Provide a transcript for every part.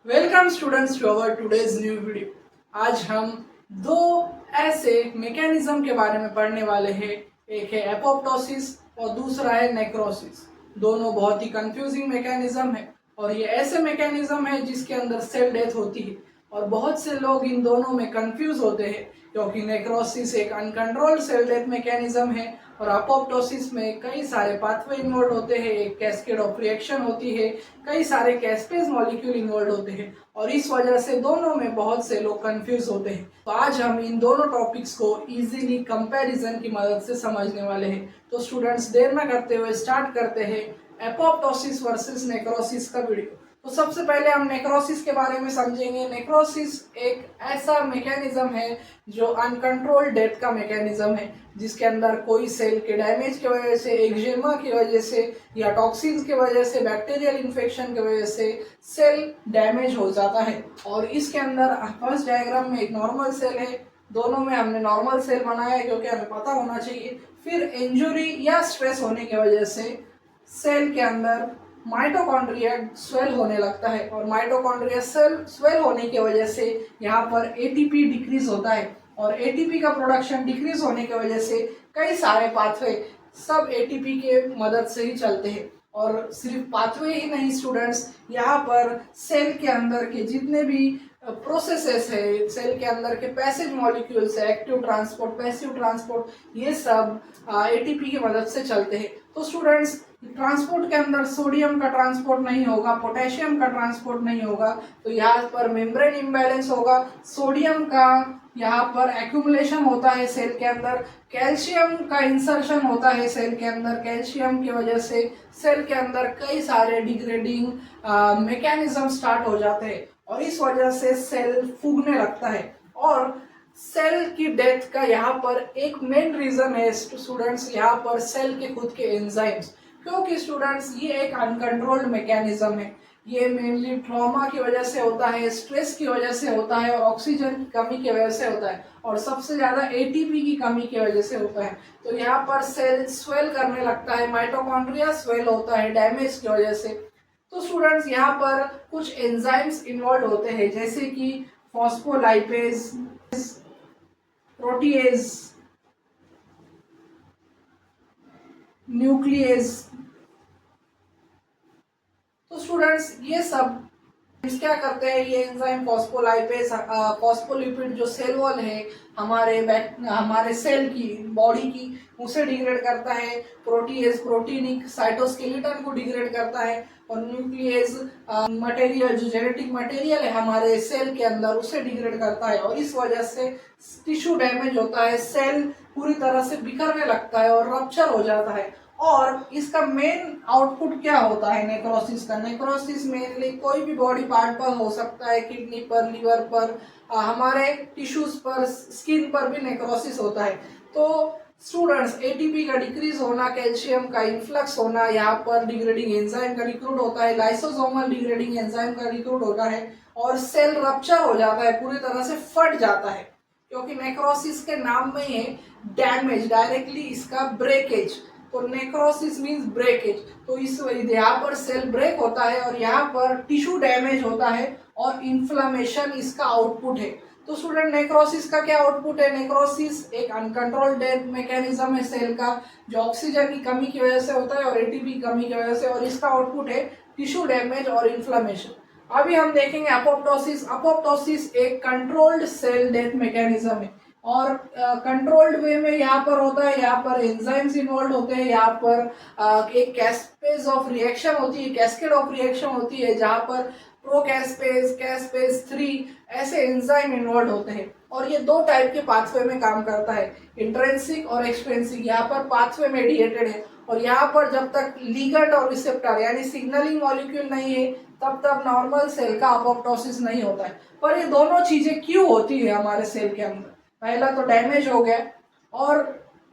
Welcome students to our today's new video. आज हम दो ऐसे मैकेनिज्म के बारे में पढ़ने वाले हैं। एक है एपोप्टोसिस और दूसरा है नेक्रोसिस। दोनों बहुत ही कंफ्यूजिंग मैकेनिज्म है और ये ऐसे मैकेनिज्म है जिसके अंदर सेल डेथ होती है और बहुत से लोग इन दोनों में कंफ्यूज होते हैं क्योंकि नेक्रोसिस एक अनकंट्रोल्ड सेल डेथ मैकेनिज्म है और अपोप्टोसिस में कई सारे पाथवे इन्वॉल्व होते हैं, एक कैस्केड ऑफ रिएक्शन होती है, कई सारे कैस्पेज मॉलिक्यूल इन्वॉल्व होते हैं और इस वजह से दोनों में बहुत से लोग कंफ्यूज होते हैं। तो आज हम इन दोनों टॉपिक्स को इजीली कंपैरिजन की मदद से समझने वाले हैं। तो स्टूडेंट्स देर न करते हुए स्टार्ट करते हैं एपोप्टोसिस वर्सेस नेक्रोसिस का वीडियो। तो सबसे पहले हम नेक्रोसिस के बारे में समझेंगे। नेक्रोसिस एक ऐसा मैकेनिज्म है जो अनकंट्रोल्ड डेथ का मैकेनिज्म है जिसके अंदर कोई सेल के डैमेज की वजह से, एक्जिमा की वजह से या टॉक्सिन्स की वजह से, बैक्टीरियल इन्फेक्शन की वजह से सेल डैमेज हो जाता है। और इसके अंदर फर्स्ट डायग्राम में एक नॉर्मल सेल है, दोनों में हमने नॉर्मल सेल बनाया है क्योंकि हमें पता होना चाहिए। फिर इंजुरी या स्ट्रेस होने की वजह से सेल के अंदर माइटोकॉन्ड्रिया स्वेल होने लगता है और माइटोकॉन्ड्रिया सेल स्वेल होने की वजह से यहाँ पर एटीपी डिक्रीज होता है और एटीपी का प्रोडक्शन डिक्रीज होने की वजह से कई सारे पाथवे सब एटीपी के मदद से ही चलते हैं। और सिर्फ पाथवे ही नहीं स्टूडेंट्स, यहाँ पर सेल के अंदर के जितने भी प्रोसेसेस है, सेल के अंदर के पैसेज मॉलिक्यूल्स है, एक्टिव ट्रांसपोर्ट, पैसिव ट्रांसपोर्ट, ये सब एटीपी की मदद से चलते हैं। तो स्टूडेंट्स ट्रांसपोर्ट के अंदर सोडियम का ट्रांसपोर्ट नहीं होगा, पोटेशियम का ट्रांसपोर्ट नहीं होगा, तो यहाँ पर मेम्ब्रेन इम्बैलेंस होगा। सोडियम का यहाँ पर एक्यूमुलेशन होता है सेल के अंदर, कैल्शियम का इंसर्शन होता है सेल के अंदर। कैल्शियम की वजह से सेल के अंदर कई सारे डिग्रेडिंग मैकेनिज्म स्टार्ट हो जाते हैं और इस वजह से सेल फूगने लगता है। और सेल की डेथ का यहाँ पर एक मेन रीजन है स्टूडेंट्स, यहाँ पर सेल के खुद के एंजाइम्स, क्योंकि स्टूडेंट्स ये एक अनकंट्रोल्ड मैकेनिज्म है। ये मेनली ट्रॉमा की वजह से होता है, स्ट्रेस की वजह से होता है और ऑक्सीजन की कमी की वजह से होता है और सबसे ज्यादा एटीपी की कमी की वजह से होता है। तो यहाँ पर सेल स्वेल करने लगता है, माइटोकॉन्ड्रिया स्वेल होता है डैमेज की वजह से। तो स्टूडेंट्स यहाँ पर कुछ एंजाइम्स इन्वॉल्व होते हैं जैसे कि फॉस्फोलाइपेज, प्रोटीएज, न्यूक्लियस। तो स्टूडेंट्स ये सब क्या करते हैं, ये एंजाइम फॉस्फोलाइपेज, फॉस्फोलिपिड जो सेल वॉल है हमारे सेल की बॉडी की, उसे डिग्रेड करता है। प्रोटीएज प्रोटीनिक साइटोस्केलेटन को डिग्रेड करता है और न्यूक्लियस मटेरियल जो जेनेटिक मटेरियल है हमारे सेल के अंदर उसे डिग्रेड करता है और इस वजह से टिश्यू डैमेज होता है, सेल पूरी तरह से बिखरने लगता है और रप्चर हो जाता है। और इसका मेन आउटपुट क्या होता है नेक्रोसिस का? नेक्रोसिस मेनली कोई भी बॉडी पार्ट पर हो सकता है, किडनी पर, लिवर पर, हमारे टिश्यूज पर, स्किन पर भी नेक्रोसिस होता है। तो स्टूडेंट्स एटीपी का डिक्रीज होना, कैल्शियम का इन्फ्लक्स होना, यहाँ पर डिग्रेडिंग एंजाइम का रिक्रूट होता है, लाइसोसोमल डिग्रेडिंग एंजाइम का रिक्रूट होता है और सेल रप्चर हो जाता है, पूरी तरह से फट जाता है क्योंकि नेक्रोसिस के नाम में है डैमेज, डायरेक्टली इसका ब्रेकेज। तो नेक्रोसिस मींस ब्रेकेज। तो इस यहाँ पर सेल ब्रेक होता है और यहाँ पर टिश्यू डैमेज होता है और इन्फ्लामेशन इसका आउटपुट है। तो स्टूडेंट नेक्रोसिस का क्या आउटपुट है? नेक्रोसिस एक अनकंट्रोल्ड डेथ मैकेनिज्म है सेल का जो ऑक्सीजन की कमी की वजह से होता है और एटीपी की कमी की वजह से, और इसका आउटपुट है टिश्यू डैमेज और इन्फ्लामेशन। अभी हम देखेंगे अपोप्टोसिस। अपोप्टोसिस एक कंट्रोल्ड सेल डेथ मैकेनिज्म है और कंट्रोल्ड वे में यहाँ पर होता है, यहाँ पर एंजाइम्स इन्वॉल्व होते हैं, यहाँ पर एक कैस्पेज ऑफ रिएक्शन होती है, कैस्केड ऑफ रिएक्शन होती है जहाँ पर प्रोकैस्पेज, कैस्पेज 3 ऐसे एंजाइम इन्वॉल्व होते हैं और ये दो टाइप के पाथवे में काम करता है, इंट्रिंसिक और एक्सट्रिंसिक। यहाँ पर पाथवे मेडिएटेड है और यहाँ पर जब तक लिगेंड और रिसेप्टर यानी सिग्नलिंग मॉलिक्यूल नहीं है तब तक नॉर्मल सेल का अपोप्टोसिस नहीं होता है। पर ये दोनों चीजें क्यों होती है हमारे सेल के अंदर? पहला तो डैमेज हो गया और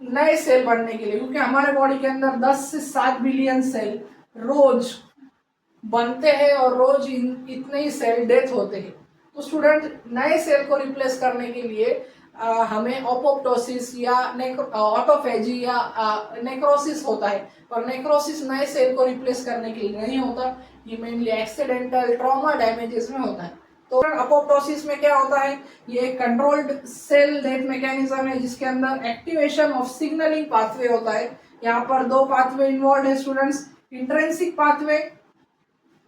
नए सेल बनने के लिए, क्योंकि हमारे बॉडी के अंदर 10 से 7 बिलियन सेल रोज बनते हैं और रोज इतने ही सेल डेथ होते हैं। तो स्टूडेंट नए सेल को रिप्लेस करने के लिए हमें अपोप्टोसिस या ऑटोफेजी या नेक्रोसिस होता है, पर नेक्रोसिस नए सेल को रिप्लेस करने के लिए नहीं होता। ये मेनली एक्सीडेंटल ट्रॉमा डैमेजेस में होता है। तो अपोप्टोसिस में क्या होता है, ये एक कंट्रोल्ड सेल डेथ मैकेनिज्म है जिसके अंदर एक्टिवेशन ऑफ सिग्नलिंग पाथवे होता है। यहाँ पर दो पाथवे इन्वॉल्व है स्टूडेंट्स, इंट्रिंसिक पाथवे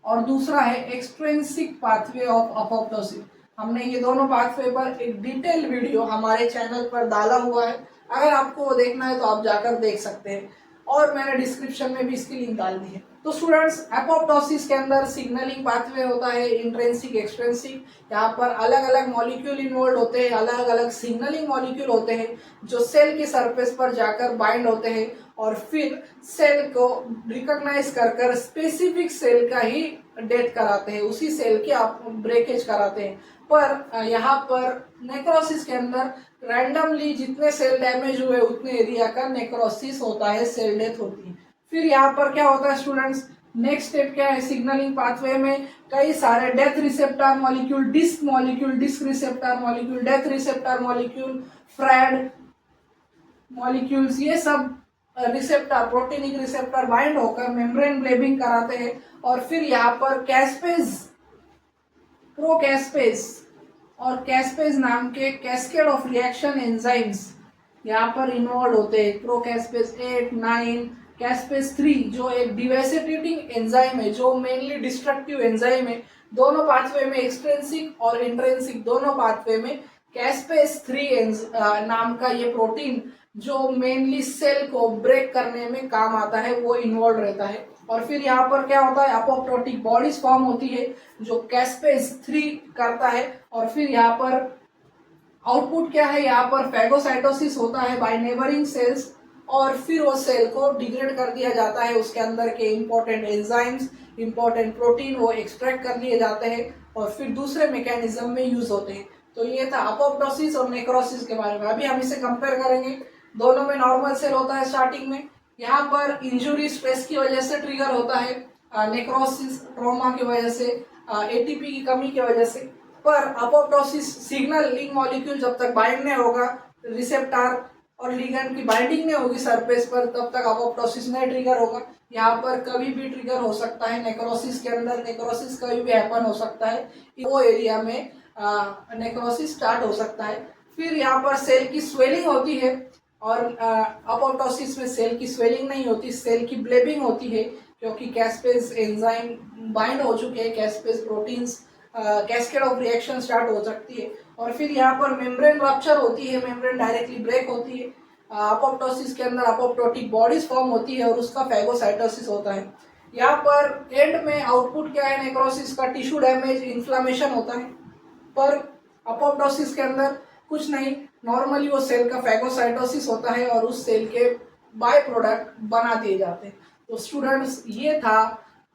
और दूसरा है एक्सट्रिंसिक पाथवे ऑफ अपोप्टोसिस। हमने ये दोनों पाथवे पर एक डिटेल वीडियो हमारे चैनल पर डाला हुआ है, अगर आपको वो देखना है तो आप जाकर देख सकते हैं, और मैंने डिस्क्रिप्शन में भी इसकी लिंक डाल दी है। तो स्टूडेंट्स, एपोप्टोसिस के अंदर सिग्नलिंग पाथवे होता है, इंट्रिंसिक एक्सट्रिंसिक। यहाँ पर अलग अलग मॉलिक्यूल इन्वॉल्व होते हैं, अलग अलग सिग्नलिंग मॉलिक्यूल होते हैं जो सेल की सरफेस पर जाकर बाइंड होते हैं और फिर सेल को रिकॉग्नाइज कर स्पेसिफिक सेल का ही डेथ कराते हैं, उसी सेल की आप ब्रेकेज कराते हैं। पर यहाँ पर नेक्रोसिस के अंदर रैंडमली जितने सेल डैमेज हुए उतने एरिया का नेक्रोसिस होता है, सेल डेथ होती है। फिर यहाँ पर क्या होता है स्टूडेंट्स, नेक्स्ट स्टेप क्या है, सिग्नलिंग पाथवे में कई सारे death receptor molecule, disc receptor molecule, death receptor molecule, FADD molecules, ये सब रिसेप्टर, प्रोटीनिक रिसेप्टर बाइंड होकर मेम्ब्रेन ब्लेबिंग कराते हैं। और फिर यहाँ पर कैस्पेज, प्रोकैस्पेज और कैस्पेज नाम के कैस्केड ऑफ रिएक्शन एंजाइम्स यहाँ पर इन्वॉल्व होते हैं। प्रोकैस्पेज 8, 9, कैस्पेज 3 जो एक डिवेसिटेटिंग एंजाइम है, जो मेनली डिस्ट्रक्टिव एंजाइम है। दोनों पाथवे में, एक्सट्रिंसिक और इंट्रिंसिक दोनों पाथवे में, कैस्पेज 3 नाम का ये प्रोटीन जो मेनली सेल को ब्रेक करने में काम आता है, वो इन्वॉल्व रहता है। और फिर यहाँ पर क्या होता है, अपोप्टोटिक बॉडीज फॉर्म होती है जो कैस्पेज 3 करता है। और फिर यहाँ पर आउटपुट क्या है, यहाँ पर फैगोसाइटोसिस होता है बाय नेबरिंग सेल्स, और फिर वो सेल को डिग्रेड कर दिया जाता है, उसके अंदर के इंपॉर्टेंट एंजाइम्स, इंपॉर्टेंट प्रोटीन वो एक्सट्रैक्ट कर लिए जाते हैं और फिर दूसरे मैकेनिज्म में यूज होते हैं। तो ये था अपोप्टोसिस और नेक्रोसिस के बारे में। अभी हम इसे कंपेयर करेंगे। दोनों में नॉर्मल सेल होता है स्टार्टिंग में, यहाँ पर इंजुरी स्ट्रेस की वजह से ट्रिगर होता है, नेक्रोसिस ट्रॉमा की वजह से, एटीपी की कमी की वजह से। पर अपोप्टोसिस सिग्नलिंग मॉलिक्यूल जब तक बाइंड नहीं होगा, रिसेप्टर और लिगैंड की बाइंडिंग नहीं होगी सरफेस पर, तब तक अपोप्टोसिस नहीं ट्रिगर होगा। यहाँ पर कभी भी ट्रिगर हो सकता है नेक्रोसिस के अंदर, नेक्रोसिस कभी भी हैपन हो सकता है, वो एरिया में नेक्रोसिस स्टार्ट हो सकता है। फिर यहाँ पर सेल की स्वेलिंग होती है, और अपोप्टोसिस में सेल की स्वेलिंग नहीं होती, सेल की ब्लेबिंग होती है, क्योंकि कैस्पेज एंजाइम बाइंड हो चुके हैं, caspase proteins, cascade of reaction start हो सकती है। और फिर यहाँ पर मेम्ब्रेन रप्चर होती है, मेम्ब्रेन डायरेक्टली ब्रेक होती है। अपोप्टोसिस के अंदर अपोप्टोटिक बॉडीज फॉर्म होती है और उसका फैगोसाइटोसिस होता है। यहाँ पर एंड में आउटपुट क्या है नेक्रोसिस का, टिश्यू डैमेज, इन्फ्लामेशन होता है। पर अपोप्टोसिस के अंदर कुछ नहीं, नॉर्मली वो सेल का फैगोसाइटोसिस होता है और उस सेल के बाय प्रोडक्ट बना दिए जाते हैं। तो स्टूडेंट्स, ये था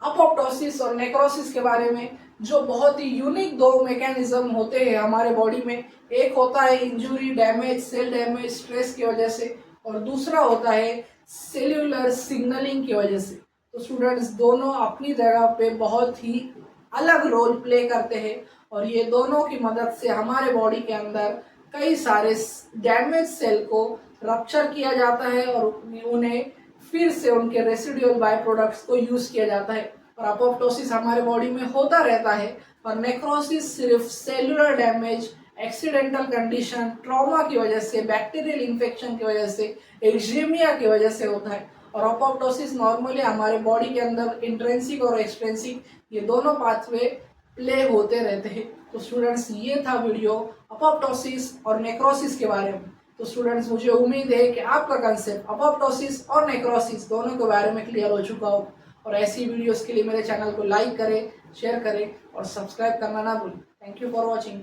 अपोप्टोसिस और नेक्रोसिस के बारे में, जो बहुत ही यूनिक दो मैकेनिज्म होते हैं हमारे बॉडी में। एक होता है injury, damage, cell damage, stress की वजह से, और दूसरा होता है सेल्यूलर सिग्नलिंग की वजह से। तो स्टूडेंट्स, दोनों अपनी जगह पे बहुत ही अलग रोल प्ले करते हैं, और ये दोनों की मदद से हमारे बॉडी के अंदर कई सारे डैमेज सेल को रप्चर किया जाता है और उन्हें फिर से उनके रेसिडुअल बाय प्रोडक्ट्स को यूज किया जाता है। और अपोप्टोसिस हमारे बॉडी में होता रहता है, और नेक्रोसिस सिर्फ cellular damage, accidental condition, trauma की वजह से, बैक्टीरियल इन्फेक्शन की वजह से, एक्जिमिया की वजह से होता है। और अपोप्टोसिस नॉर्मली हमारे बॉडी के अंदर इंट्रिंसिक और एक्सट्रिंसिक ये दोनों पाथवे प्ले होते रहते हैं। तो स्टूडेंट्स, ये था वीडियो अपोप्टोसिस और नेक्रोसिस के बारे में। तो स्टूडेंट्स, मुझे उम्मीद है कि आपका कंसेप्ट अपोप्टोसिस और नेक्रोसिस दोनों के बारे में क्लियर हो चुका हो। और ऐसी वीडियोस के लिए मेरे चैनल को लाइक करें, शेयर करें और सब्सक्राइब करना ना भूलें। Thank you for watching.